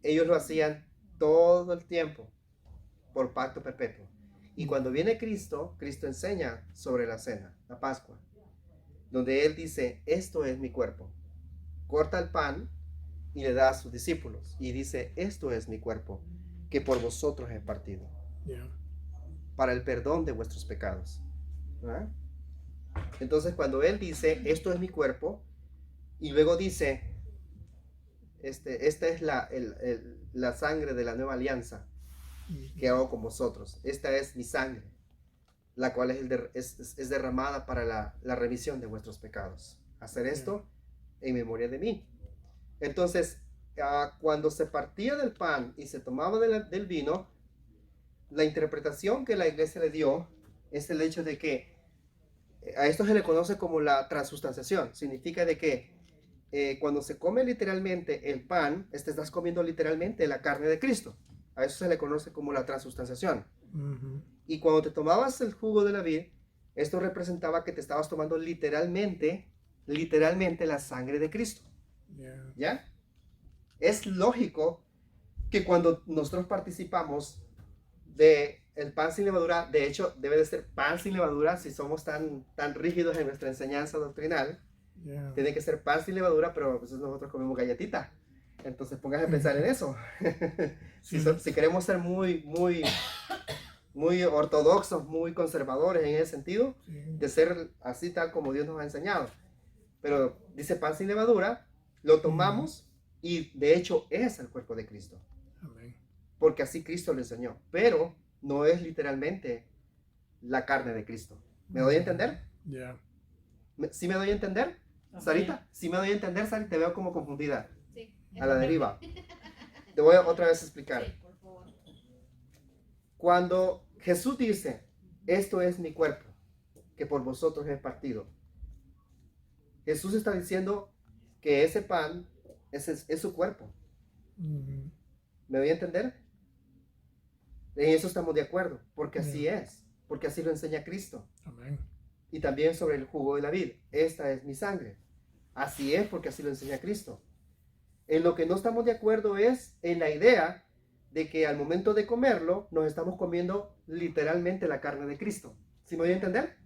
ellos lo hacían todo el tiempo por pacto perpetuo. Y cuando viene Cristo, Cristo enseña sobre la cena, la Pascua, donde Él dice, esto es mi cuerpo. Corta el pan y le da a sus discípulos. Y dice, esto es mi cuerpo, que por vosotros he partido, Yeah. para el perdón de vuestros pecados. ¿Ah? Entonces cuando Él dice, esto es mi cuerpo, y luego dice, esta es la sangre de la nueva alianza que hago con vosotros. Esta es mi sangre, la cual es derramada para la remisión de vuestros pecados. Hacer esto en memoria de mí. Entonces, cuando se partía del pan y se tomaba del vino, la interpretación que la iglesia le dio es el hecho de que a esto se le conoce como la transustanciación. Significa de que cuando se come literalmente el pan, estás comiendo literalmente la carne de Cristo. A eso se le conoce como la transustanciación. Ujú. Y cuando te tomabas el jugo de la vid, esto representaba que te estabas tomando literalmente la sangre de Cristo. Yeah. ¿Ya? Es lógico que cuando nosotros participamos de el pan sin levadura, de hecho debe de ser pan sin levadura si somos tan rígidos en nuestra enseñanza doctrinal, Yeah. tiene que ser pan sin levadura, pero a veces nosotros comemos galletita. Entonces póngase a pensar en eso. Si queremos ser muy ortodoxos, muy conservadores en ese sentido, Sí. de ser así tal como Dios nos ha enseñado. Pero dice pan sin levadura, lo tomamos y de hecho es el cuerpo de Cristo. Amén. Porque así Cristo lo enseñó. Pero no es literalmente la carne de Cristo. ¿Me doy a entender? Yeah. ¿Sí me doy a entender? Sarita, ¿sí me doy a entender, Sarita? Te veo como confundida. Sí. A la deriva. Te voy a otra vez explicar. Sí, por favor. Cuando Jesús dice, esto es mi cuerpo, que por vosotros he partido, Jesús está diciendo que ese pan es su cuerpo. Ujú. ¿Me voy a entender? En eso estamos de acuerdo, porque así Yeah. es, porque así lo enseña Cristo. Amén. Y también sobre el jugo de la vid. Esta es mi sangre. Así es, porque así lo enseña Cristo. En lo que no estamos de acuerdo es en la idea de que al momento de comerlo nos estamos comiendo literalmente la carne de Cristo. ¿Sí me voy a entender?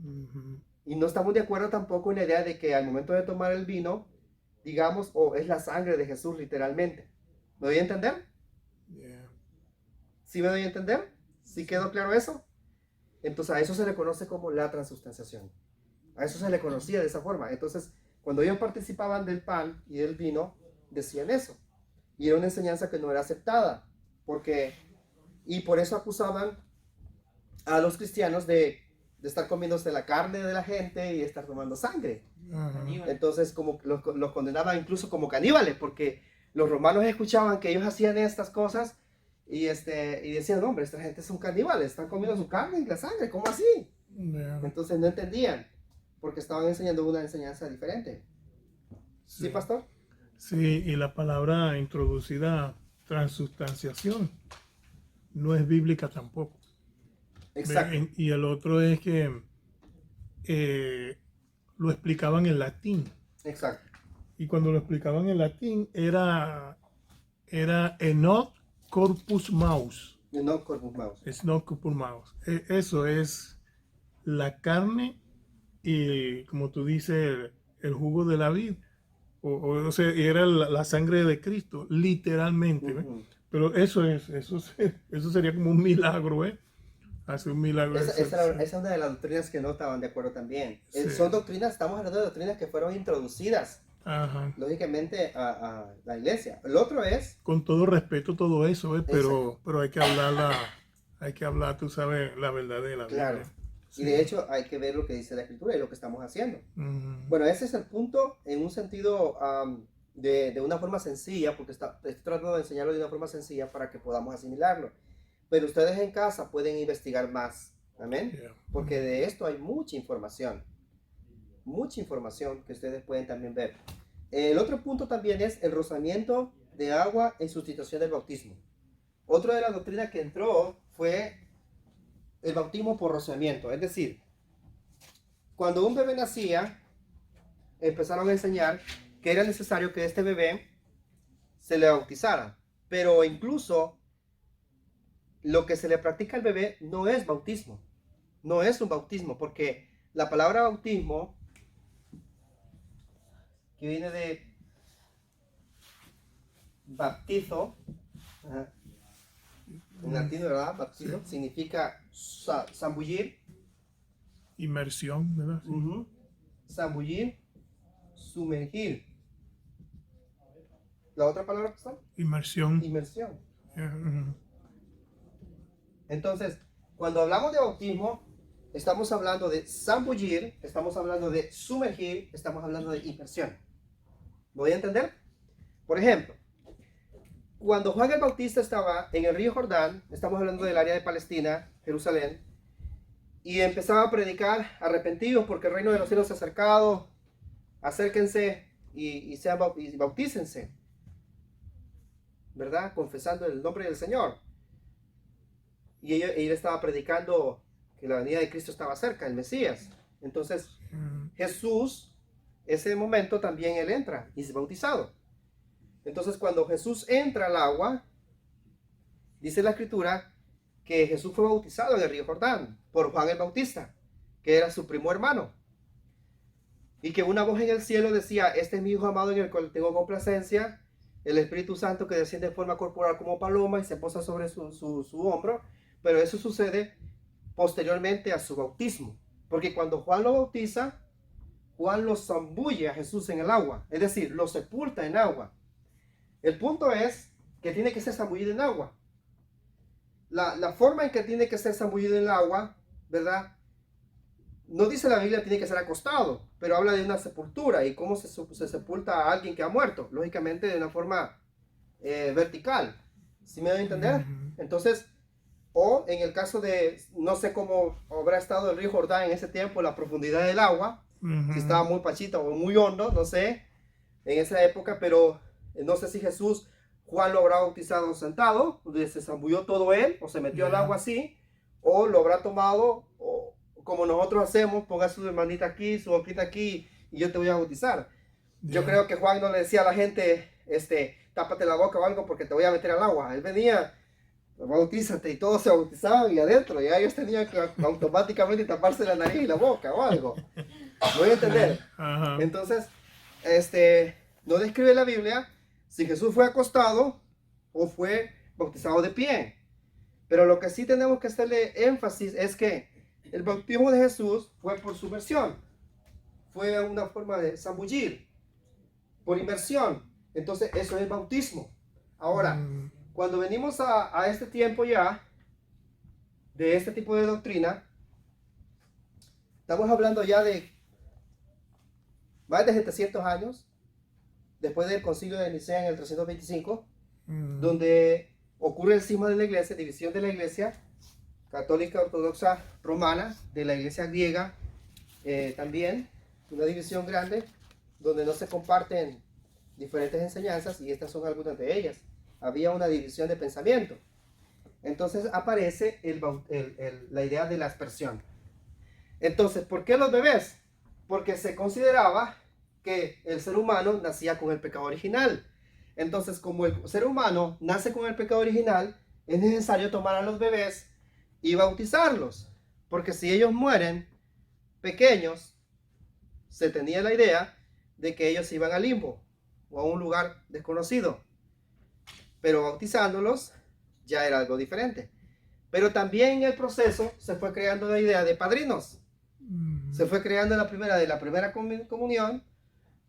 Ujú. Y no estamos de acuerdo tampoco en la idea de que al momento de tomar el vino, digamos, o es la sangre de Jesús literalmente. ¿Me voy a entender? Yeah. ¿Sí me doy a entender? ¿Sí quedó claro eso? Entonces a eso se le conoce como la transustanciación. A eso se le conocía de esa forma. Entonces, cuando ellos participaban del pan y del vino, decían eso. Y era una enseñanza que no era aceptada. Y por eso acusaban a los cristianos de estar comiéndose la carne de la gente y estar tomando sangre. Ajá. Entonces, como los condenaban incluso como caníbales, porque los romanos escuchaban que ellos hacían estas cosas y decían, no, hombre, esta gente son caníbales, están comiendo su carne y la sangre, ¿cómo así? Yeah. Entonces no entendían, porque estaban enseñando una enseñanza diferente. ¿Sí, Sí. pastor? Sí, y la palabra introducida, transustanciación, no es bíblica tampoco. Exacto, Y el otro es que lo explicaban en latín. exacto. Y cuando lo explicaban en latín era enoc corpus maus. No corpus maus. Es no corpus maus. Eso es la carne y, como tú dices, el jugo de la vid. O sea, era la sangre de Cristo, literalmente. ¿Ves? Ujú. Pero eso sería como un milagro, ¿eh? Hace un milagro. Esa es una de las doctrinas que no estaban de acuerdo también. Sí. Son doctrinas, estamos hablando de doctrinas que fueron introducidas, Ajá. lógicamente, a la iglesia. El otro es, Con todo respeto, todo eso, ¿eh? Pero hay que hablar, tú sabes, la verdad de la claro, Biblia. y de hecho hay que ver lo que dice la escritura y lo que estamos haciendo. Ujú. Bueno, ese es el punto en un sentido de una forma sencilla, porque estoy tratando de enseñarlo de una forma sencilla para que podamos asimilarlo. Pero ustedes en casa pueden investigar más, amén, Yeah. porque de esto hay mucha información que ustedes pueden también ver. El otro punto también es el rozamiento de agua en sustitución del bautismo. Otra de las doctrinas que entró fue el bautismo por rociamiento, es decir, cuando un bebé nacía, empezaron a enseñar que era necesario que este bebé se le bautizara, pero incluso lo que se le practica al bebé no es bautismo, no es un bautismo, porque la palabra bautismo, que viene de baptizo, en latino, ¿verdad? Baptizo, Sí. significa zambullir, Inmersión, ¿verdad? Sí. zambullir, sumergir. La otra palabra, pastor, Inmersión. inmersión. Ujú. Entonces, cuando hablamos de bautismo, estamos hablando de zambullir, estamos hablando de sumergir, estamos hablando de inmersión. ¿Voy a entender? Por ejemplo, cuando Juan el Bautista estaba en el río Jordán, estamos hablando del área de Palestina, Jerusalén, y empezaba a predicar, arrepentidos porque el reino de los cielos se ha acercado, acérquense y bautícense, ¿verdad? Confesando el nombre del Señor. Y él estaba predicando que la venida de Cristo estaba cerca, el Mesías. Entonces, Jesús, ese momento también él entra y es bautizado. Entonces, cuando Jesús entra al agua, dice la escritura que Jesús fue bautizado en el río Jordán por Juan el Bautista, que era su primo hermano. Y que una voz en el cielo decía, este es mi hijo amado en el cual tengo complacencia, el Espíritu Santo que desciende en forma corporal como paloma y se posa sobre su hombro. Pero eso sucede posteriormente a su bautismo. Porque cuando Juan lo bautiza, Juan lo zambulle a Jesús en el agua. Es decir, lo sepulta en agua. El punto es que tiene que ser zambullido en agua. La forma en que tiene que ser zambullido en el agua, ¿verdad? No dice la Biblia tiene que ser acostado, pero habla de una sepultura y cómo se sepulta a alguien que ha muerto. Lógicamente de una forma vertical. ¿Sí me doy a entender? Entonces, o en el caso de, no sé cómo habrá estado el río Jordán en ese tiempo, la profundidad del agua, si estaba muy pachita o muy hondo, no sé, en esa época, pero no sé si Jesús Juan lo habrá bautizado sentado, donde se zambulló todo él, o se metió al agua así, o lo habrá tomado, o como nosotros hacemos, ponga su manita aquí, su boquita aquí, y yo te voy a bautizar. Yo creo que Juan no le decía a la gente, tápate la boca o algo porque te voy a meter al agua. Él venía, bautízate, y todos se bautizaban y adentro, ya ellos tenían que automáticamente taparse la nariz y la boca o algo. Voy a entender. Entonces, no describe la Biblia si Jesús fue acostado o fue bautizado de pie. Pero lo que sí tenemos que hacerle énfasis es que el bautismo de Jesús fue por sumersión. Fue una forma de zambullir, por inmersión. Entonces, eso es bautismo. Ahora, cuando venimos a este tiempo ya, de este tipo de doctrina, estamos hablando ya de más de 700 años, después del concilio de Nicea en el 325, donde ocurre el cisma de la iglesia, división de la iglesia católica ortodoxa romana, de la iglesia griega, también una división grande, donde no se comparten diferentes enseñanzas, y estas son algunas de ellas. Había una división de pensamiento. Entonces aparece la idea de la aspersión. Entonces, ¿por qué los bebés? Porque se consideraba que el ser humano nacía con el pecado original. Entonces, como el ser humano nace con el pecado original, es necesario tomar a los bebés y bautizarlos. Porque si ellos mueren pequeños, se tenía la idea de que ellos iban al limbo o a un lugar desconocido. Pero bautizándolos ya era algo diferente. Pero también en el proceso se fue creando la idea de padrinos. Se fue creando la primera comunión,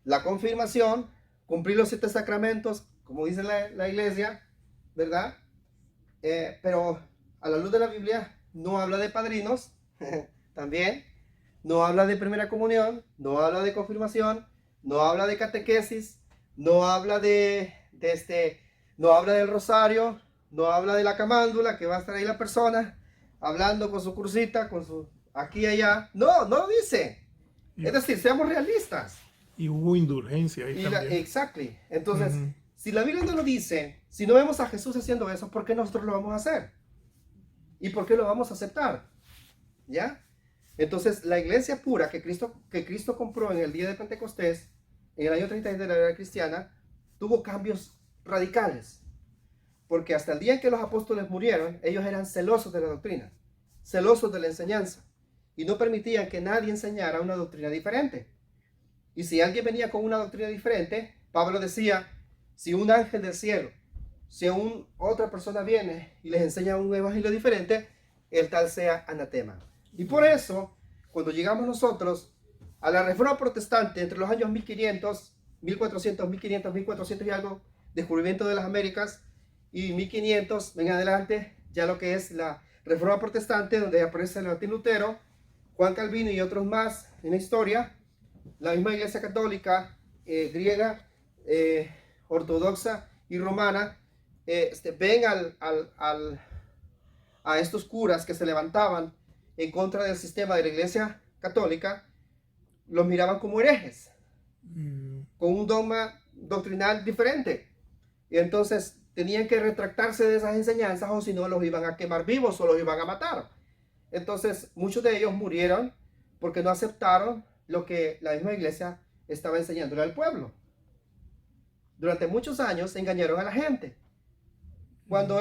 la confirmación, cumplir los 7 sacramentos, como dice la iglesia, ¿verdad? Pero a la luz de la Biblia no habla de padrinos, también, no habla de primera comunión, no habla de confirmación, no habla de catequesis, no habla no habla del rosario, no habla de la camándula, que va a estar ahí la persona, hablando con su cursita, con su aquí y allá. No lo dice. Es decir, seamos realistas. Y hubo indulgencia ahí también. Exactly. Entonces, si la Biblia no lo dice, si no vemos a Jesús haciendo eso, ¿por qué nosotros lo vamos a hacer? ¿Y por qué lo vamos a aceptar? ¿Ya? Entonces, la iglesia pura que Cristo compró en el día de Pentecostés, en el año 30 de la era cristiana, tuvo cambios radicales. Porque hasta el día en que los apóstoles murieron, ellos eran celosos de la doctrina, celosos de la enseñanza, y no permitían que nadie enseñara una doctrina diferente. Y si alguien venía con una doctrina diferente, Pablo decía, si un ángel del cielo, si otra persona viene y les enseña un evangelio diferente, el tal sea anatema. Y por eso, cuando llegamos nosotros a la Reforma Protestante entre los años 1500, 1400, 1500, 1400 y algo, descubrimiento de las Américas, y 1500 en adelante, ya lo que es la Reforma Protestante, donde aparece Martín Lutero, Juan Calvino y otros más en la historia, la misma iglesia católica, griega, ortodoxa y romana, ven a estos curas que se levantaban en contra del sistema de la iglesia católica, los miraban como herejes, con un dogma doctrinal diferente. Y entonces tenían que retractarse de esas enseñanzas, o si no los iban a quemar vivos o los iban a matar. Entonces muchos de ellos murieron porque no aceptaron lo que la misma iglesia estaba enseñándole al pueblo. Durante muchos años engañaron a la gente. Cuando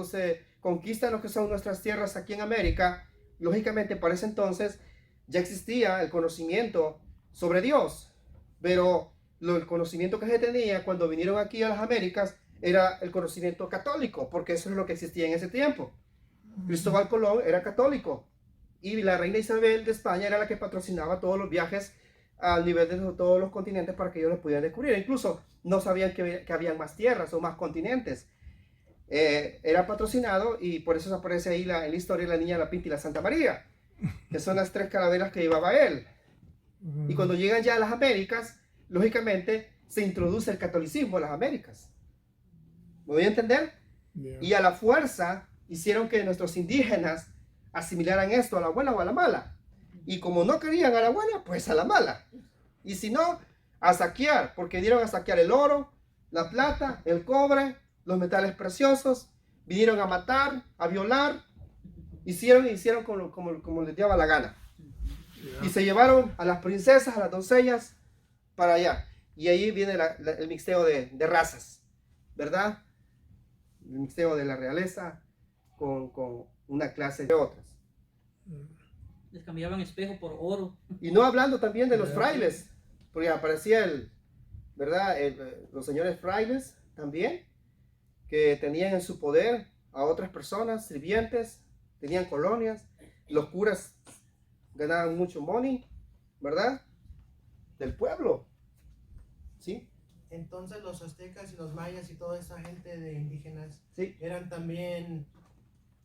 se conquistan lo que son nuestras tierras aquí en América, lógicamente para ese entonces ya existía el conocimiento sobre Dios, pero el conocimiento que se tenía cuando vinieron aquí a las Américas era el conocimiento católico, porque eso es lo que existía en ese tiempo. Cristóbal Colón era católico y la reina Isabel de España era la que patrocinaba todos los viajes al nivel de todos los continentes para que ellos los pudieran descubrir. Incluso no sabían que habían más tierras o más continentes. Era patrocinado, y por eso aparece ahí en la historia la niña, la Pinta y la Santa María, que son las 3 calaveras que llevaba él. Y cuando llegan ya a las Américas, lógicamente se introduce el catolicismo a las Américas. ¿Me voy a entender? Yeah. Y a la fuerza hicieron que nuestros indígenas asimilaran esto a la buena o a la mala. Y como no querían a la buena, pues a la mala. Y si no, a saquear, porque dieron a saquear el oro, la plata, el cobre, los metales preciosos, vinieron a matar, a violar, hicieron como les daba la gana. Y se llevaron a las princesas, a las doncellas, para allá. Y ahí viene el mixteo de razas, ¿verdad? El mixteo de la realeza con una clase de otras. Les cambiaban espejo por oro. Y no hablando también de los frailes, porque aparecía ¿verdad? Los señores frailes también, que tenían en su poder a otras personas, sirvientes, tenían colonias. Los curas ganaban mucho money, ¿verdad? Del pueblo, ¿sí? Entonces los aztecas y los mayas y toda esa gente de indígenas Sí, eran también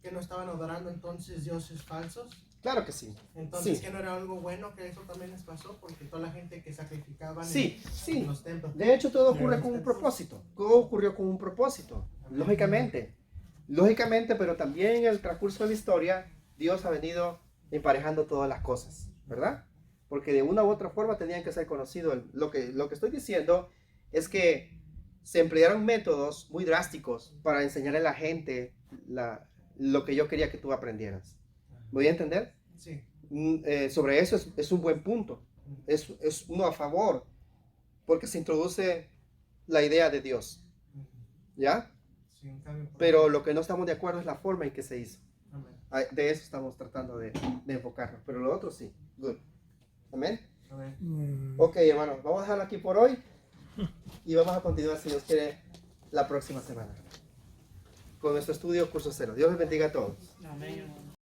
que no estaban adorando entonces dioses falsos. claro que sí. Entonces Sí. que no era algo bueno que eso también les pasó porque toda la gente que sacrificaban Sí, en sí. los templos. De hecho, todo ocurre con un propósito. Todo ocurrió con un propósito, lógicamente. Lógicamente, pero también en el transcurso de la historia, Dios ha venido emparejando todas las cosas, ¿verdad? Porque de una u otra forma tenían que ser conocidos. Lo que estoy diciendo es que se emplearon métodos muy drásticos para enseñarle a la gente lo que yo quería que tú aprendieras. ¿Me voy a entender? Sí. Sobre eso es un buen punto. Es uno a favor, porque se introduce la idea de Dios, ¿ya? Sí, un cambio por- Pero lo que no estamos de acuerdo es la forma en que se hizo. Amén. De eso estamos tratando de enfocarnos, pero lo otro sí. Good. Amén. Amén. Ok, hermanos, vamos a dejarlo aquí por hoy y vamos a continuar, si Dios quiere, la próxima semana con nuestro estudio Curso Cero. Dios les bendiga a todos. Amén.